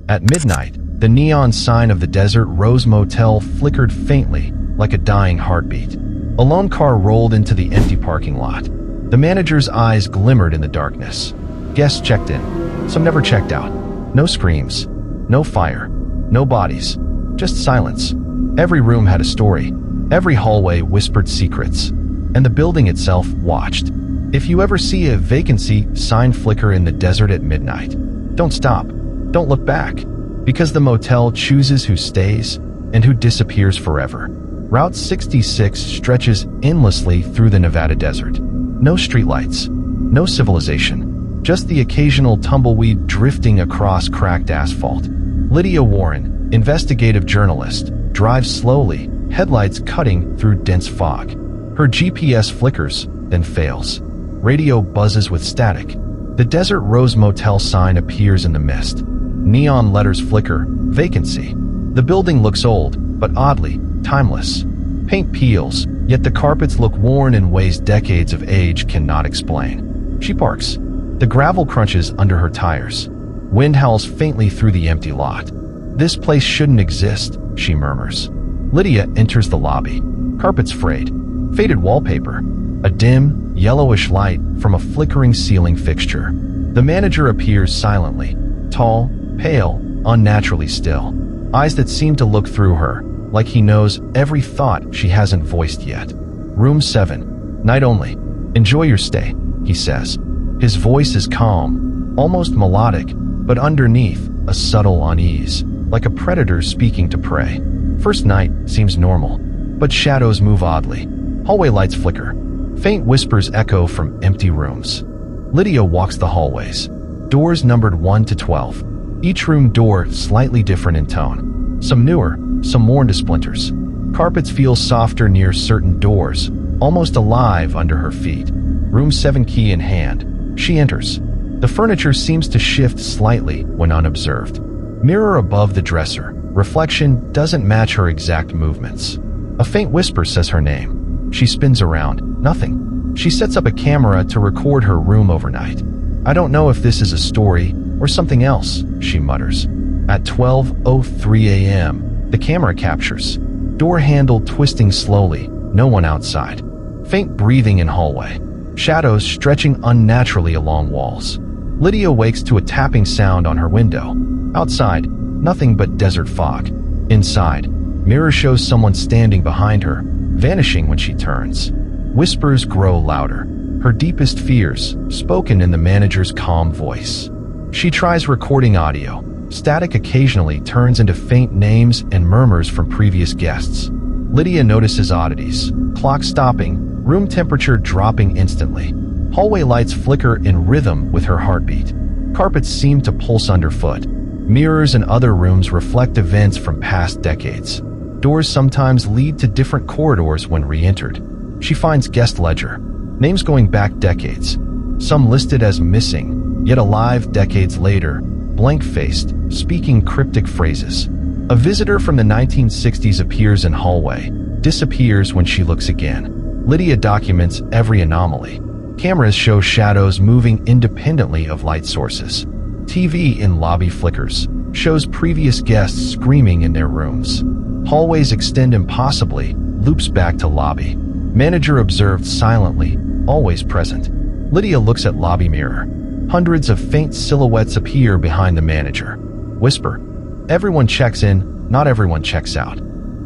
At midnight, the neon sign of the Desert Rose Motel flickered faintly, like a dying heartbeat. A lone car rolled into the empty parking lot. The manager's eyes glimmered in the darkness. Guests checked in. Some never checked out. No screams. No fire. No bodies. Just silence. Every room had a story. Every hallway whispered secrets. And the building itself watched. If you ever see a vacancy sign flicker in the desert at midnight, don't stop. Don't look back. Because the motel chooses who stays and who disappears forever. Route 66 stretches endlessly through the Nevada desert. No streetlights. No civilization. Just the occasional tumbleweed drifting across cracked asphalt. Lydia Warren, investigative journalist, drives slowly, headlights cutting through dense fog. Her GPS flickers, then fails. Radio buzzes with static. The Desert Rose Motel sign appears in the mist. Neon letters flicker, vacancy. The building looks old, but oddly, timeless. Paint peels, yet the carpets look worn in ways decades of age cannot explain. She parks. The gravel crunches under her tires. Wind howls faintly through the empty lot. This place shouldn't exist, she murmurs. Lydia enters the lobby. Carpets frayed. Faded wallpaper. A dim, yellowish light from a flickering ceiling fixture. The manager appears silently. Tall, pale, unnaturally still. Eyes that seem to look through her, like he knows every thought she hasn't voiced yet. Room 7. Night only. Enjoy your stay, he says. His voice is calm, almost melodic, but underneath, a subtle unease, like a predator speaking to prey. First night seems normal, but shadows move oddly. Hallway lights flicker. Faint whispers echo from empty rooms. Lydia walks the hallways. Doors numbered 1 to 12. Each room door slightly different in tone. Some newer, some worn to splinters. Carpets feel softer near certain doors, almost alive under her feet. Room 7 key in hand. She enters. The furniture seems to shift slightly when unobserved. Mirror above the dresser. Reflection doesn't match her exact movements. A faint whisper says her name. She spins around. Nothing. She sets up a camera to record her room overnight. I don't know if this is a story or something else, she mutters. At 12:03 a.m., the camera captures. Door handle twisting slowly, no one outside. Faint breathing in hallway. Shadows stretching unnaturally along walls. Lydia wakes to a tapping sound on her window. Outside, nothing but desert fog. Inside, mirror shows someone standing behind her, vanishing when she turns. Whispers grow louder. Her deepest fears, spoken in the manager's calm voice. She tries recording audio. Static occasionally turns into faint names and murmurs from previous guests. Lydia notices oddities. Clock stopping, room temperature dropping instantly. Hallway lights flicker in rhythm with her heartbeat. Carpets seem to pulse underfoot. Mirrors in other rooms reflect events from past decades. Doors sometimes lead to different corridors when re-entered. She finds guest ledger. Names going back decades. Some listed as missing, yet alive decades later, blank-faced, speaking cryptic phrases. A visitor from the 1960s appears in hallway, disappears when she looks again. Lydia documents every anomaly. Cameras show shadows moving independently of light sources. TV in lobby flickers, shows previous guests screaming in their rooms. Hallways extend impossibly, loops back to lobby. Manager observed silently, always present. Lydia looks at lobby mirror. Hundreds of faint silhouettes appear behind the manager. Whisper. Everyone checks in, not everyone checks out.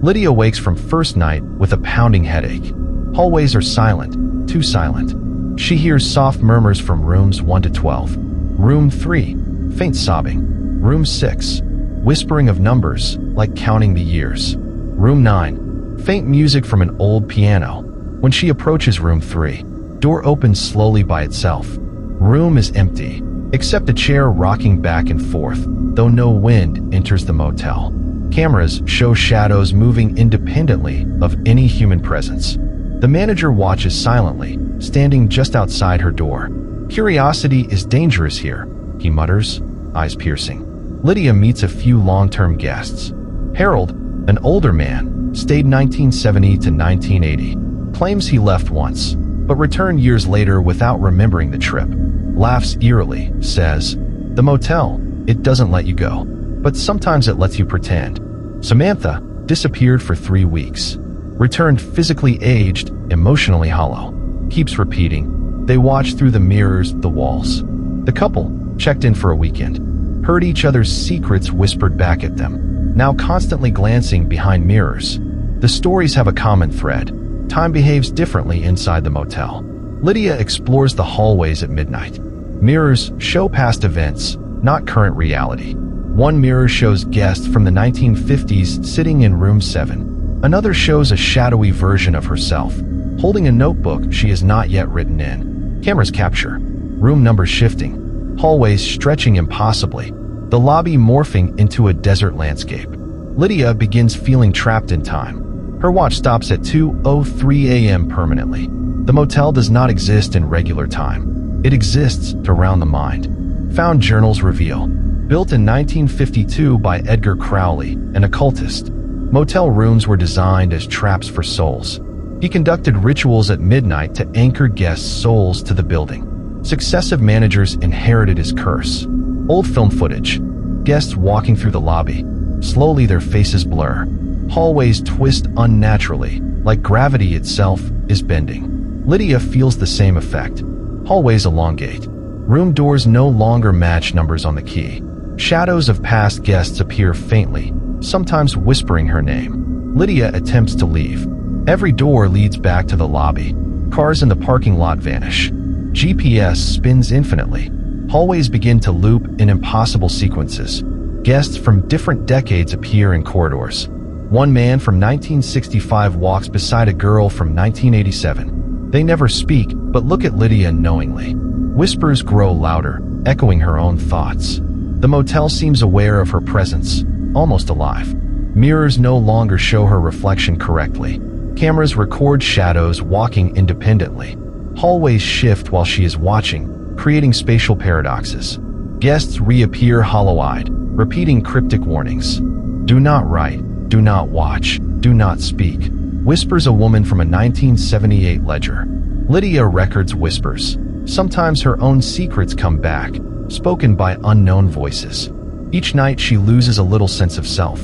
Lydia wakes from first night with a pounding headache. Hallways are silent, too silent. She hears soft murmurs from rooms 1 to 12. Room 3, faint sobbing. Room 6, whispering of numbers, like counting the years. Room 9, faint music from an old piano. When she approaches room 3, door opens slowly by itself. Room is empty, except a chair rocking back and forth, though no wind enters the motel. Cameras show shadows moving independently of any human presence. The manager watches silently, standing just outside her door. Curiosity is dangerous here, he mutters, eyes piercing. Lydia meets a few long-term guests. Harold, an older man, stayed 1970 to 1980. Claims he left once, but returned years later without remembering the trip. Laughs eerily, says, "The motel, it doesn't let you go." but sometimes it lets you pretend. Samantha disappeared for 3 weeks. Returned physically aged, emotionally hollow. Keeps repeating. They watched through the mirrors, the walls. The couple checked in for a weekend. Heard each other's secrets whispered back at them. Now constantly glancing behind mirrors. The stories have a common thread. Time behaves differently inside the motel. Lydia explores the hallways at midnight. Mirrors show past events, not current reality. One mirror shows guests from the 1950s sitting in room 7. Another shows a shadowy version of herself, holding a notebook she has not yet written in. Cameras capture. Room numbers shifting. Hallways stretching impossibly. The lobby morphing into a desert landscape. Lydia begins feeling trapped in time. Her watch stops at 2:03 a.m. permanently. The motel does not exist in regular time. It exists to round the mind. Found journals reveal. Built in 1952 by Edgar Crowley, an occultist. Motel rooms were designed as traps for souls. He conducted rituals at midnight to anchor guests' souls to the building. Successive managers inherited his curse. Old film footage. Guests walking through the lobby. Slowly their faces blur. Hallways twist unnaturally, like gravity itself is bending. Lydia feels the same effect. Hallways elongate. Room doors no longer match numbers on the key. Shadows of past guests appear faintly, sometimes whispering her name. Lydia attempts to leave. Every door leads back to the lobby. Cars in the parking lot vanish. GPS spins infinitely. Hallways begin to loop in impossible sequences. Guests from different decades appear in corridors. One man from 1965 walks beside a girl from 1987. They never speak, but look at Lydia knowingly. Whispers grow louder, echoing her own thoughts. The motel seems aware of her presence, almost alive. Mirrors no longer show her reflection correctly. Cameras record shadows walking independently. Hallways shift while she is watching, creating spatial paradoxes. Guests reappear hollow-eyed, repeating cryptic warnings. Do not write, do not watch, do not speak. Whispers a woman from a 1978 ledger. Lydia records whispers. Sometimes her own secrets come back, spoken by unknown voices. Each night she loses a little sense of self.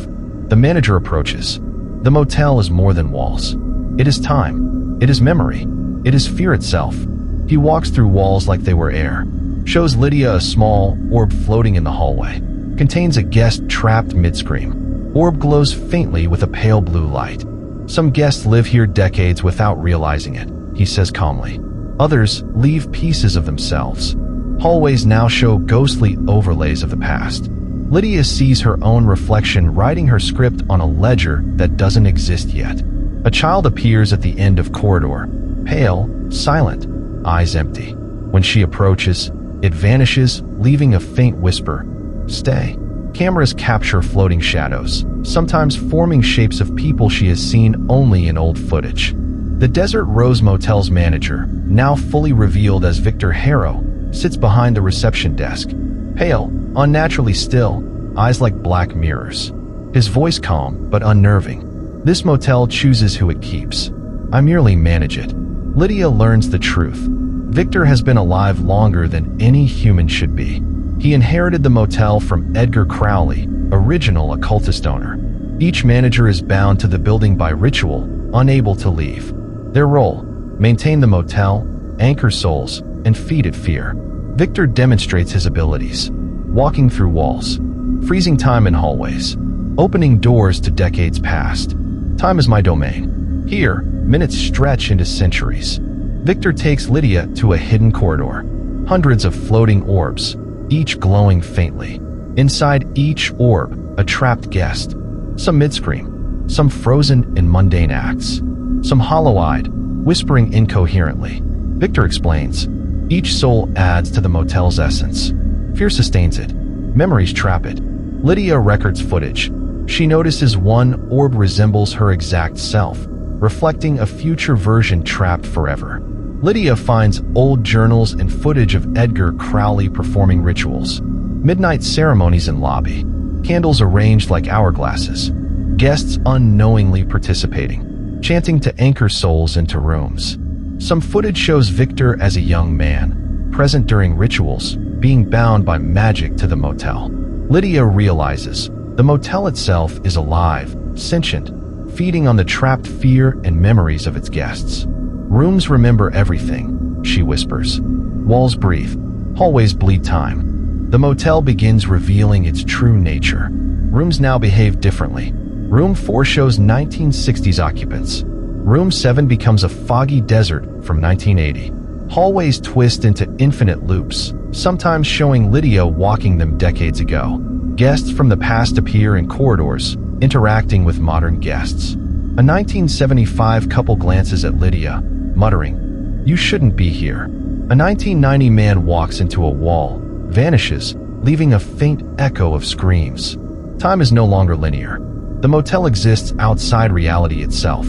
The manager approaches. The motel is more than walls. It is time. It is memory. It is fear itself. He walks through walls like they were air. Shows Lydia a small orb floating in the hallway. Contains a guest trapped mid-scream. Orb glows faintly with a pale blue light. Some guests live here decades without realizing it, he says calmly. Others leave pieces of themselves. Hallways now show ghostly overlays of the past. Lydia sees her own reflection writing her script on a ledger that doesn't exist yet. A child appears at the end of corridor, pale, silent, eyes empty. When she approaches, it vanishes, leaving a faint whisper, "Stay." Cameras capture floating shadows, sometimes forming shapes of people she has seen only in old footage. The Desert Rose Motel's manager, now fully revealed as Victor Harrow, sits behind the reception desk. Pale, unnaturally still, eyes like black mirrors. His voice calm but unnerving. This motel chooses who it keeps. I merely manage it. Lydia learns the truth. Victor has been alive longer than any human should be. He inherited the motel from Edgar Crowley, original occultist owner. Each manager is bound to the building by ritual, unable to leave. Their role: maintain the motel, anchor souls, and feed it fear. Victor demonstrates his abilities, walking through walls, freezing time in hallways, opening doors to decades past. Time is my domain. Here, minutes stretch into centuries. Victor takes Lydia to a hidden corridor. Hundreds of floating orbs, each glowing faintly. Inside each orb, a trapped guest. Some mid-scream, some frozen in mundane acts, some hollow-eyed, whispering incoherently. Victor explains. Each soul adds to the motel's essence. Fear sustains it. Memories trap it. Lydia records footage. She notices one orb resembles her exact self, reflecting a future version trapped forever. Lydia finds old journals and footage of Edgar Crowley performing rituals. Midnight ceremonies in lobby. Candles arranged like hourglasses. Guests unknowingly participating, chanting to anchor souls into rooms. Some footage shows Victor as a young man, present during rituals, being bound by magic to the motel. Lydia realizes the motel itself is alive, sentient, feeding on the trapped fear and memories of its guests. Rooms remember everything, she whispers. Walls breathe. Hallways bleed time. The motel begins revealing its true nature. Rooms now behave differently. Room 4 shows 1960s occupants. Room 7 becomes a foggy desert from 1980. Hallways twist into infinite loops, sometimes showing Lydia walking them decades ago. Guests from the past appear in corridors, interacting with modern guests. A 1975 couple glances at Lydia, muttering, "You shouldn't be here." A 1990 man walks into a wall, vanishes, leaving a faint echo of screams. Time is no longer linear. The motel exists outside reality itself.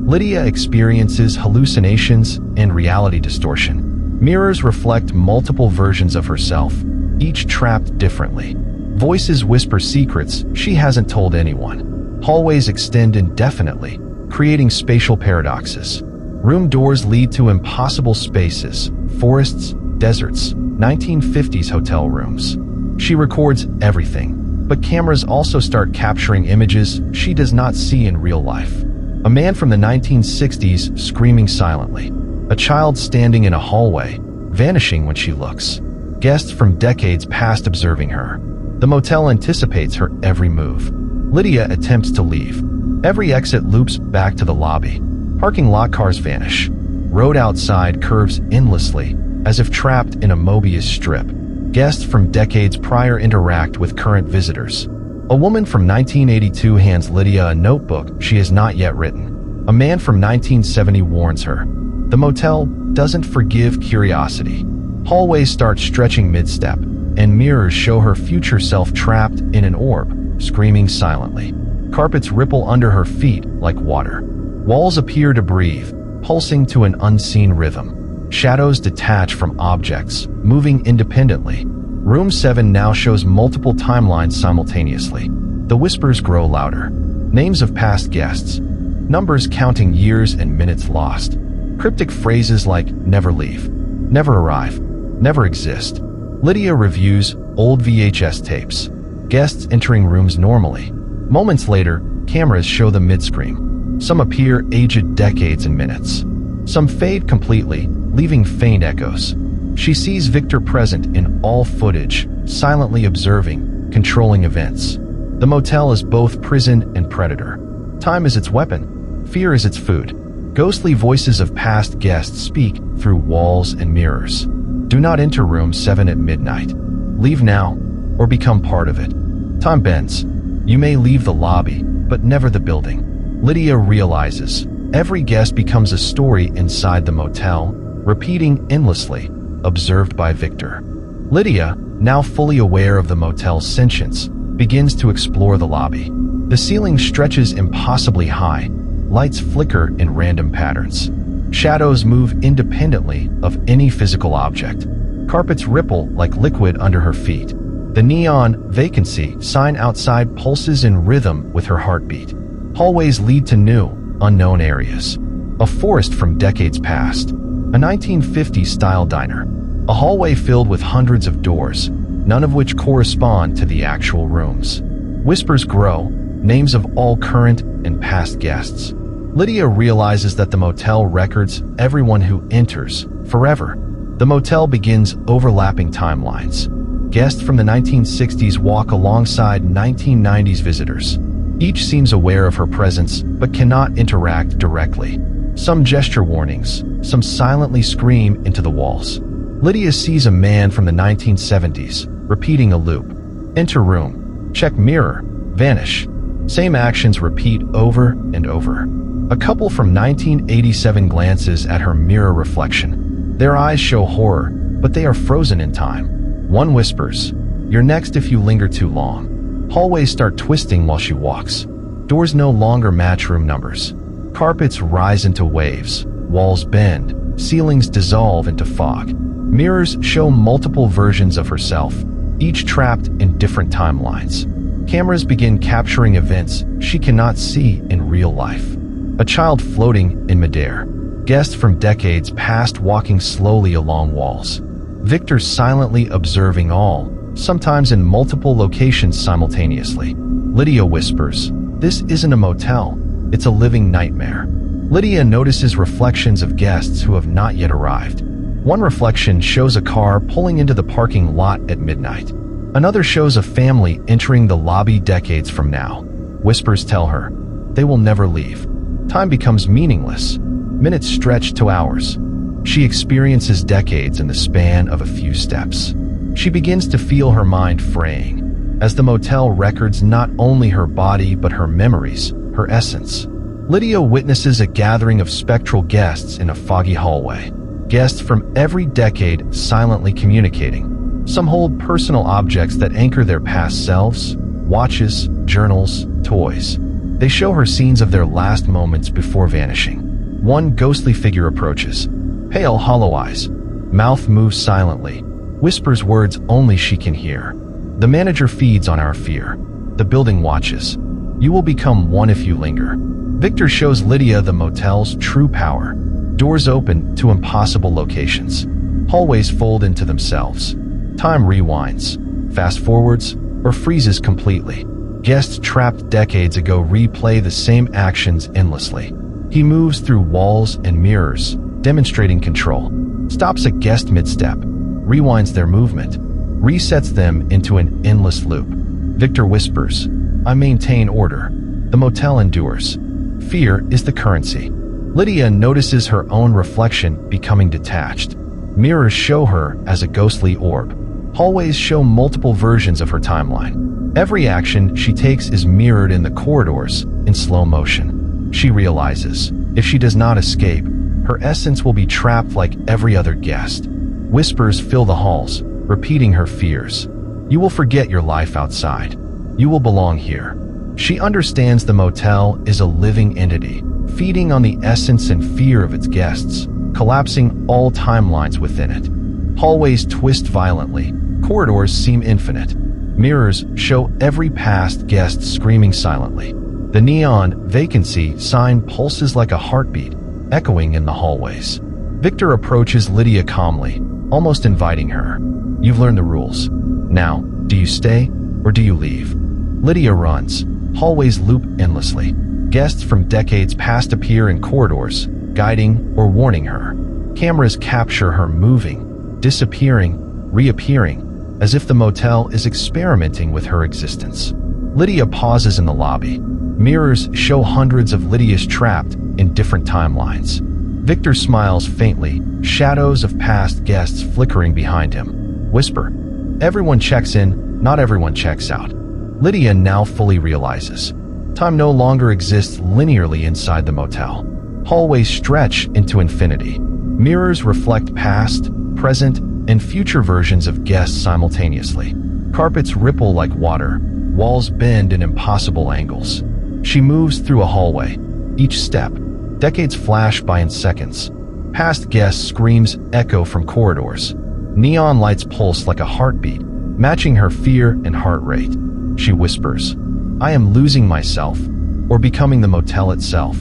Lydia experiences hallucinations and reality distortion. Mirrors reflect multiple versions of herself, each trapped differently. Voices whisper secrets she hasn't told anyone. Hallways extend indefinitely, creating spatial paradoxes. Room doors lead to impossible spaces, forests, deserts, 1950s hotel rooms. She records everything, but cameras also start capturing images she does not see in real life. A man from the 1960s screaming silently. A child standing in a hallway, vanishing when she looks. Guests from decades past observing her. The motel anticipates her every move. Lydia attempts to leave. Every exit loops back to the lobby. Parking lot cars vanish. Road outside curves endlessly, as if trapped in a Mobius strip. Guests from decades prior interact with current visitors. A woman from 1982 hands Lydia a notebook she has not yet written. A man from 1970 warns her. The motel doesn't forgive curiosity. Hallways start stretching mid-step, and mirrors show her future self trapped in an orb, screaming silently. Carpets ripple under her feet like water. Walls appear to breathe, pulsing to an unseen rhythm. Shadows detach from objects, moving independently. Room 7 now shows multiple timelines simultaneously. The whispers grow louder. Names of past guests. Numbers counting years and minutes lost. Cryptic phrases like never leave, never arrive, never exist. Lydia reviews old VHS tapes. Guests entering rooms normally. Moments later, cameras show them mid-scream. Some appear aged decades and minutes. Some fade completely, leaving faint echoes. She sees Victor present in all footage, silently observing, controlling events. The motel is both prison and predator. Time is its weapon. Fear is its food. Ghostly voices of past guests speak through walls and mirrors. Do not enter room 7 at midnight. Leave now, or become part of it. Time bends. You may leave the lobby, but never the building. Lydia realizes every guest becomes a story inside the motel, repeating endlessly, observed by Victor. Lydia, now fully aware of the motel's sentience, begins to explore the lobby. The ceiling stretches impossibly high. Lights flicker in random patterns. Shadows move independently of any physical object. Carpets ripple like liquid under her feet. The neon vacancy sign outside pulses in rhythm with her heartbeat. Hallways lead to new, unknown areas. A forest from decades past. A 1950s-style diner. A hallway filled with hundreds of doors, none of which correspond to the actual rooms. Whispers grow, names of all current and past guests. Lydia realizes that the motel records everyone who enters, forever. The motel begins overlapping timelines. Guests from the 1960s walk alongside 1990s visitors. Each seems aware of her presence, but cannot interact directly. Some gesture warnings, some silently scream into the walls. Lydia sees a man from the 1970s, repeating a loop. Enter room, check mirror, vanish. Same actions repeat over and over. A couple from 1987 glances at her mirror reflection. Their eyes show horror, but they are frozen in time. One whispers, "You're next if you linger too long." Hallways start twisting while she walks. Doors no longer match room numbers. Carpets rise into waves. Walls bend. Ceilings dissolve into fog. Mirrors show multiple versions of herself, each trapped in different timelines. Cameras begin capturing events she cannot see in real life. A child floating in midair. Guests from decades past walking slowly along walls. Victor silently observing all, sometimes in multiple locations simultaneously. Lydia whispers, "This isn't a motel, it's a living nightmare." Lydia notices reflections of guests who have not yet arrived. One reflection shows a car pulling into the parking lot at midnight. Another shows a family entering the lobby decades from now. Whispers tell her, they will never leave. Time becomes meaningless. Minutes stretch to hours. She experiences decades in the span of a few steps. She begins to feel her mind fraying, as the motel records not only her body but her memories, her essence. Lydia witnesses a gathering of spectral guests in a foggy hallway. Guests from every decade silently communicating. Some hold personal objects that anchor their past selves, watches, journals, toys. They show her scenes of their last moments before vanishing. One ghostly figure approaches. Pale, hollow eyes. Mouth moves silently. Whispers words only she can hear. The manager feeds on our fear. The building watches. You will become one if you linger. Victor shows Lydia the motel's true power. Doors open to impossible locations. Hallways fold into themselves. Time rewinds, fast forwards, or freezes completely. Guests trapped decades ago replay the same actions endlessly. He moves through walls and mirrors, demonstrating control. Stops a guest mid-step, rewinds their movement, resets them into an endless loop. Victor whispers, "I maintain order." The motel endures. Fear is the currency. Lydia notices her own reflection becoming detached. Mirrors show her as a ghostly orb. Hallways show multiple versions of her timeline. Every action she takes is mirrored in the corridors in slow motion. She realizes, if she does not escape, her essence will be trapped like every other guest. Whispers fill the halls, repeating her fears. You will forget your life outside. You will belong here. She understands the motel is a living entity, feeding on the essence and fear of its guests, collapsing all timelines within it. Hallways twist violently. Corridors seem infinite. Mirrors show every past guest screaming silently. The neon vacancy sign pulses like a heartbeat, echoing in the hallways. Victor approaches Lydia calmly, almost inviting her. You've learned the rules. Now, do you stay or do you leave? Lydia runs. Hallways loop endlessly. Guests from decades past appear in corridors, guiding or warning her. Cameras capture her moving, disappearing, reappearing, as if the motel is experimenting with her existence. Lydia pauses in the lobby. Mirrors show hundreds of Lydias trapped in different timelines. Victor smiles faintly, shadows of past guests flickering behind him. Whisper, everyone checks in, not everyone checks out. Lydia now fully realizes. Time no longer exists linearly inside the motel. Hallways stretch into infinity. Mirrors reflect past, present, and future versions of guests simultaneously. Carpets ripple like water. Walls bend in impossible angles. She moves through a hallway. Each step, decades flash by in seconds. Past guests' screams echo from corridors. Neon lights pulse like a heartbeat, matching her fear and heart rate. She whispers, I am losing myself, or becoming the motel itself.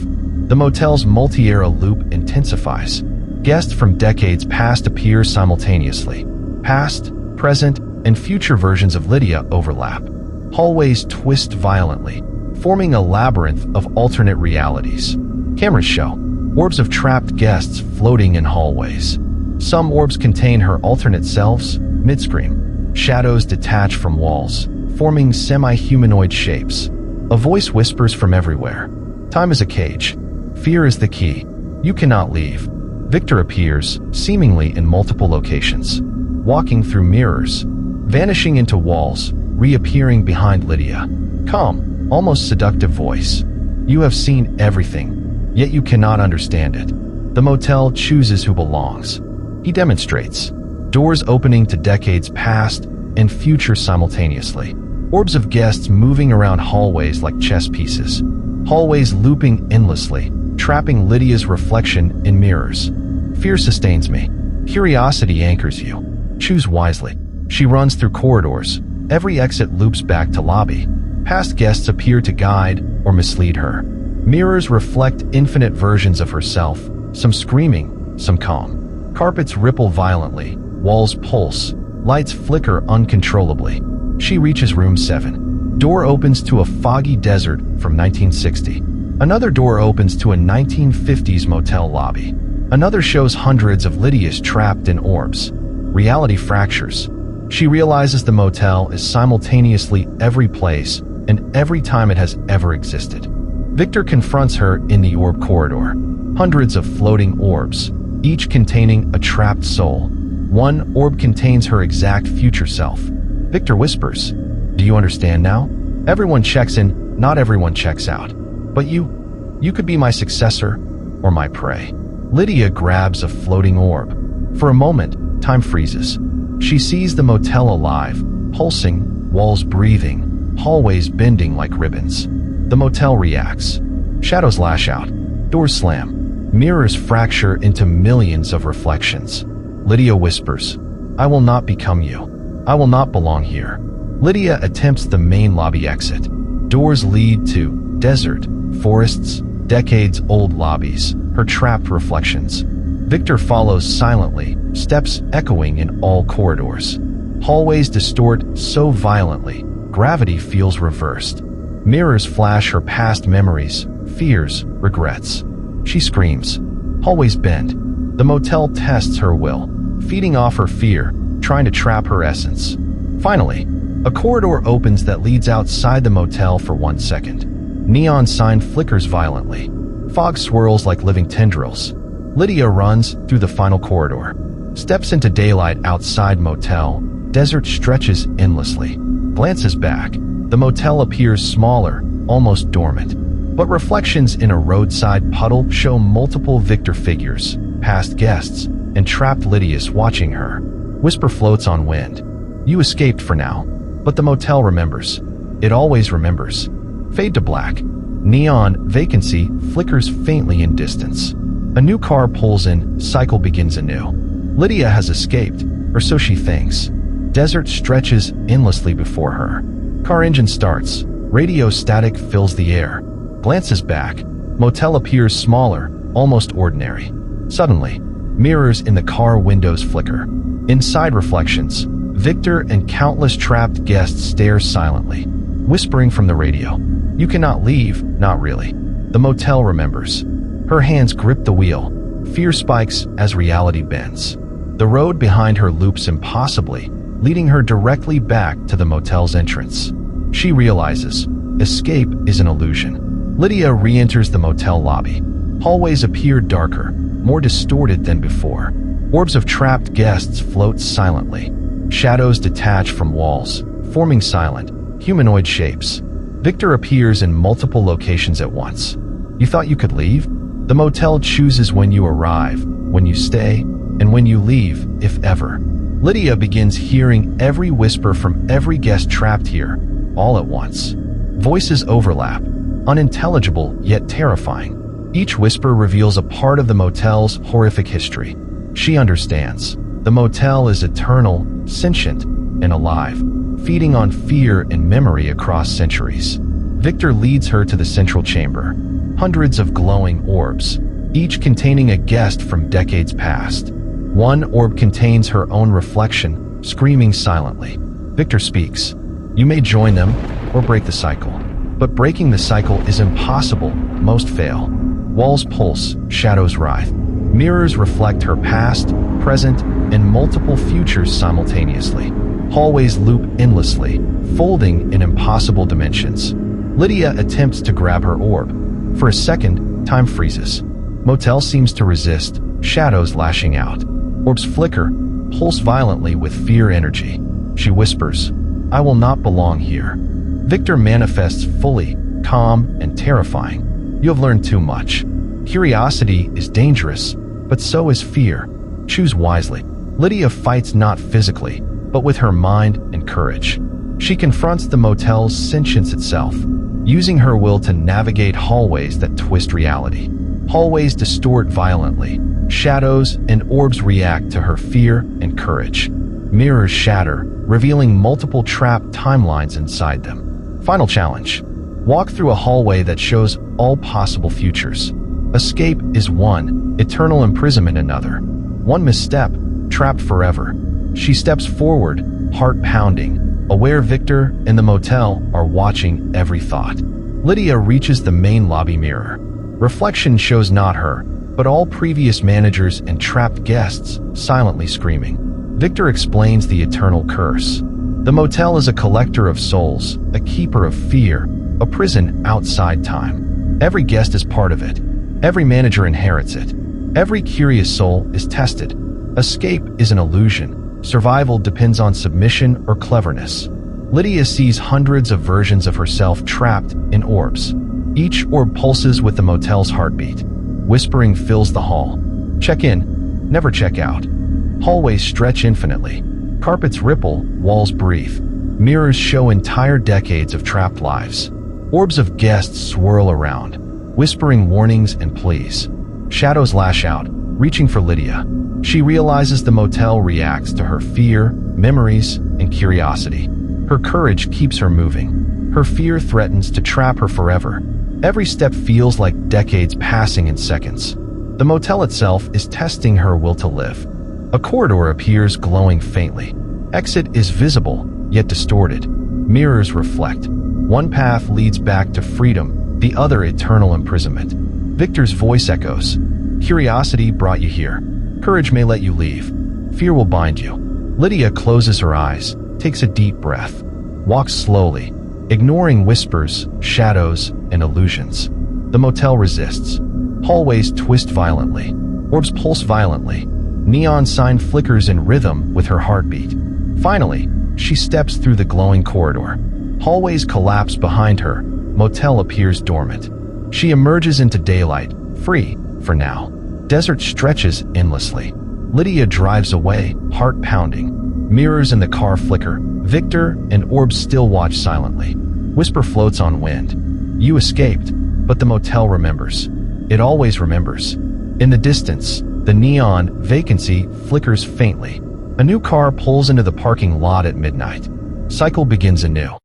The motel's multi-era loop intensifies. Guests from decades past appear simultaneously. Past, present, and future versions of Lydia overlap. Hallways twist violently, forming a labyrinth of alternate realities. Cameras show orbs of trapped guests floating in hallways. Some orbs contain her alternate selves, mid-scream. Shadows detach from walls, forming semi-humanoid shapes. A voice whispers from everywhere. Time is a cage. Fear is the key. You cannot leave. Victor appears, seemingly in multiple locations, walking through mirrors, vanishing into walls, reappearing behind Lydia. Calm, almost seductive voice. You have seen everything, yet you cannot understand it. The motel chooses who belongs. He demonstrates. Doors opening to decades past and future simultaneously. Orbs of guests moving around hallways like chess pieces. Hallways looping endlessly, trapping Lydia's reflection in mirrors. Fear sustains me. Curiosity anchors you. Choose wisely. She runs through corridors. Every exit loops back to lobby. Past guests appear to guide or mislead her. Mirrors reflect infinite versions of herself, some screaming, some calm. Carpets ripple violently. Walls pulse. Lights flicker uncontrollably. She reaches room 7. Door opens to a foggy desert from 1960. Another door opens to a 1950s motel lobby. Another shows hundreds of Lydias trapped in orbs. Reality fractures. She realizes the motel is simultaneously every place and every time it has ever existed. Victor confronts her in the orb corridor. Hundreds of floating orbs, each containing a trapped soul. One orb contains her exact future self. Victor whispers, "Do you understand now? Everyone checks in, not everyone checks out. But you could be my successor or my prey." Lydia grabs a floating orb. For a moment, time freezes. She sees the motel alive, pulsing, walls breathing, hallways bending like ribbons. The motel reacts. Shadows lash out. Doors slam. Mirrors fracture into millions of reflections. Lydia whispers, "I will not become you. I will not belong here." Lydia attempts the main lobby exit. Doors lead to desert, forests, decades-old lobbies, her trapped reflections. Victor follows silently, steps echoing in all corridors. Hallways distort so violently, gravity feels reversed. Mirrors flash her past memories, fears, regrets. She screams. Hallways bend. The motel tests her will, feeding off her fear, trying to trap her essence. Finally, a corridor opens that leads outside the motel for 1 second. Neon sign flickers violently. Fog swirls like living tendrils. Lydia runs through the final corridor, steps into daylight outside motel. Desert stretches endlessly. Glances back. The motel appears smaller, almost dormant. But reflections in a roadside puddle show multiple Victor figures, past guests, and trapped Lydias watching her. Whisper floats on wind. You escaped for now, but the motel remembers. It always remembers. Fade to black. Neon vacancy flickers faintly in distance. A new car pulls in, cycle begins anew. Lydia has escaped, or so she thinks. Desert stretches endlessly before her. Car engine starts. Radio static fills the air. Glances back. Motel appears smaller, almost ordinary. Suddenly, mirrors in the car windows flicker. Inside reflections, Victor and countless trapped guests stare silently, whispering from the radio. You cannot leave, not really. The motel remembers. Her hands grip the wheel. Fear spikes as reality bends. The road behind her loops impossibly, leading her directly back to the motel's entrance. She realizes escape is an illusion. Lydia re-enters the motel lobby. Hallways appear darker, more distorted than before. Orbs of trapped guests float silently. Shadows detach from walls, forming silent, humanoid shapes. Victor appears in multiple locations at once. You thought you could leave? The motel chooses when you arrive, when you stay, and when you leave, if ever. Lydia begins hearing every whisper from every guest trapped here, all at once. Voices overlap, unintelligible yet terrifying. Each whisper reveals a part of the motel's horrific history. She understands. The motel is eternal, sentient, and alive, feeding on fear and memory across centuries. Victor leads her to the central chamber. Hundreds of glowing orbs, each containing a guest from decades past. One orb contains her own reflection, screaming silently. Victor speaks. You may join them or break the cycle. But breaking the cycle is impossible, most fail. Walls pulse, shadows writhe. Mirrors reflect her past, present, and multiple futures simultaneously. Hallways loop endlessly, folding in impossible dimensions. Lydia attempts to grab her orb. For a second, time freezes. Motel seems to resist, shadows lashing out. Orbs flicker, pulse violently with fear energy. She whispers, I will not belong here. Victor manifests fully, calm, and terrifying. You have learned too much. Curiosity is dangerous, but so is fear. Choose wisely. Lydia fights not physically, but with her mind and courage. She confronts the motel's sentience itself, using her will to navigate hallways that twist reality. Hallways distort violently. Shadows and orbs react to her fear and courage. Mirrors shatter, revealing multiple trapped timelines inside them. Final challenge. Walk through a hallway that shows all possible futures. Escape is one, eternal imprisonment another. One misstep, trapped forever. She steps forward, heart pounding, aware Victor and the motel are watching every thought. Lydia reaches the main lobby mirror. Reflection shows not her, but all previous managers and trapped guests silently screaming. Victor explains the eternal curse. The motel is a collector of souls, a keeper of fear, a prison outside time. Every guest is part of it. Every manager inherits it. Every curious soul is tested. Escape is an illusion. Survival depends on submission or cleverness. Lydia sees hundreds of versions of herself trapped in orbs. Each orb pulses with the motel's heartbeat. Whispering fills the hall. Check in, never check out. Hallways stretch infinitely. Carpets ripple, walls breathe. Mirrors show entire decades of trapped lives. Orbs of guests swirl around, whispering warnings and pleas. Shadows lash out, reaching for Lydia. She realizes the motel reacts to her fear, memories, and curiosity. Her courage keeps her moving. Her fear threatens to trap her forever. Every step feels like decades passing in seconds. The motel itself is testing her will to live. A corridor appears glowing faintly. Exit is visible, yet distorted. Mirrors reflect. One path leads back to freedom, the other eternal imprisonment. Victor's voice echoes. Curiosity brought you here. Courage may let you leave. Fear will bind you. Lydia closes her eyes, takes a deep breath, walks slowly, ignoring whispers, shadows, and illusions. The motel resists. Hallways twist violently. Orbs pulse violently. Neon sign flickers in rhythm with her heartbeat. Finally, she steps through the glowing corridor. Hallways collapse behind her. Motel appears dormant. She emerges into daylight, free, for now. Desert stretches endlessly. Lydia drives away, heart pounding. Mirrors in the car flicker. Victor and orbs still watch silently. Whisper floats on wind. You escaped, but the motel remembers. It always remembers. In the distance, the neon vacancy flickers faintly. A new car pulls into the parking lot at midnight. Cycle begins anew.